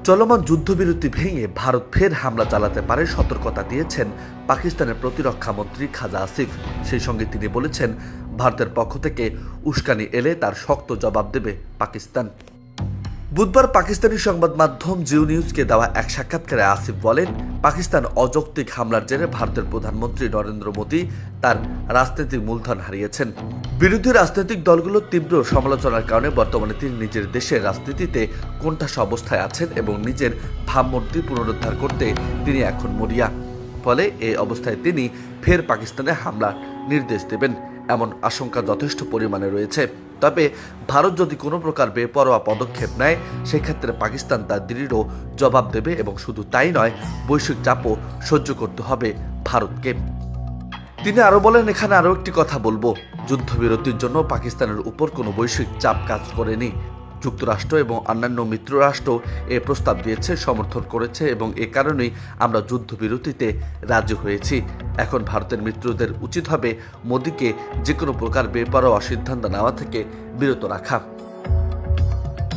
চলমান যুদ্ধবিরতি ভেঙে ভারত ফের হামলা চালাতে পারে সতর্কতা দিয়েছেন পাকিস্তানের প্রতিরক্ষা মন্ত্রী খাজা আসিফ। সেই সঙ্গে তিনি বলেছেন, ভারতের পক্ষ থেকে উস্কানি এলে তার শক্ত জবাব দেবে পাকিস্তান। বুধবার পাকিস্তানি সংবাদ মাধ্যম জিও নিউজকে দেওয়া এক সাক্ষাৎকারে আসিফ বলেন, পাকিস্তান অযৌক্তিক হামলার জেরে ভারতের প্রধানমন্ত্রী নরেন্দ্র মোদী তার রাজনৈতিক মূলধন হারিয়েছেন। বিরোধী রাজনৈতিক দলগুলোর তীব্র সমালোচনার কারণে বর্তমানে তিনি নিজের দেশের রাজনীতিতে কোণঠাসা অবস্থায় আছেন এবং নিজের ভাবমূর্তি পুনরুদ্ধার করতে তিনি এখন মরিয়া। ফলে এই অবস্থায় তিনি ফের পাকিস্তানে হামলার নির্দেশ দেবেন এমন আশঙ্কা যথেষ্ট পরিমাণে রয়েছে। তবে ভারত যদি কোনো প্রকার বেপরোয়া পদক্ষেপ নেয়, সেক্ষেত্রে পাকিস্তান তার দৃঢ় জবাব দেবে এবং শুধু তাই নয়, বৈশ্বিক চাপও সহ্য করতে হবে ভারতকে। তিনি আরও বলেন, এখানে আরও একটি কথা বলবো, যুদ্ধবিরতির জন্য পাকিস্তানের উপর কোনো বৈশ্বিক চাপ কাজ করেনি। যুক্তরাষ্ট্র এবং অন্যান্য মিত্ররাষ্ট্র এ প্রস্তাব দিয়েছে, সমর্থন করেছে এবং এ কারণেই আমরা যুদ্ধবিরতিতে রাজি হয়েছি। এখন ভারতের মিত্রদের উচিত হবে মোদীকে যে কোনো প্রকার বেপরোয়া সিদ্ধান্ত নেওয়া থেকে বিরত রাখা।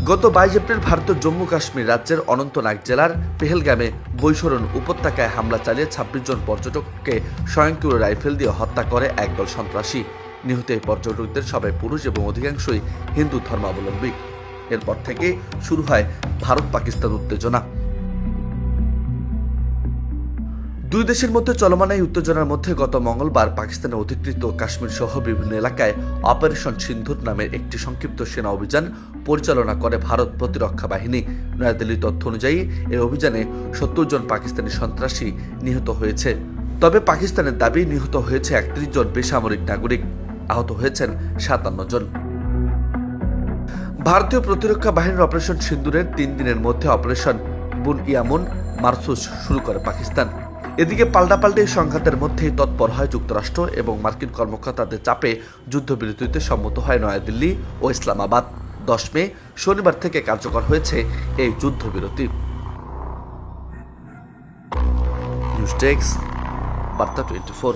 গত 22 এপ্রিল ভারতের জম্মু কাশ্মীর রাজ্যের অনন্তনাগ জেলার পেহেলগামে বৈশরণ উপত্যকায় হামলা চালিয়ে 26 জন পর্যটককে স্বয়ংক্রিয় রাইফেল দিয়ে হত্যা করে একদল সন্ত্রাসী। নিহত এই পর্যটকদের সবাই পুরুষ এবং অধিকাংশই হিন্দু ধর্মাবলম্বী। এরপর থেকে শুরু হয় ভারত পাকিস্তান উত্তেজনা। দুই দেশের মধ্যে চলমান এই উত্তেজনার মধ্যে গত মঙ্গলবার পাকিস্তানের অধিকৃত কাশ্মীর সহ বিভিন্ন এলাকায় অপারেশন সিন্ধুর নামের একটি সংক্ষিপ্ত সেনা অভিযান পরিচালনা করে ভারত প্রতিরক্ষা বাহিনী। নয়াদিল্লির তথ্য অনুযায়ী এই অভিযানে 70 জন পাকিস্তানি সন্ত্রাসী নিহত হয়েছে। তবে পাকিস্তানের দাবি নিহত হয়েছে 31 জন বেসামরিক নাগরিক, আহত হয়েছেন 57 জন। ভারতীয় প্রতিরক্ষা বাহিনীর অপারেশন সিন্দুরের 3 দিনের মধ্যে অপারেশন বুন-ইয়ামুন মারসুস শুরু করে পাকিস্তান। এদিকে পাল্টাপাল্টি এই সংঘাতের মধ্যেই তৎপর হয় যুক্তরাষ্ট্র এবং মার্কিন কর্মকর্তাদের চাপে যুদ্ধবিরতিতে সম্মত হয় নয়াদিল্লি ও ইসলামাবাদ। 10 মে শনিবার থেকে কার্যকর হয়েছে এই যুদ্ধবিরতি। নিউজ ডেস্ক, বার্তা 24।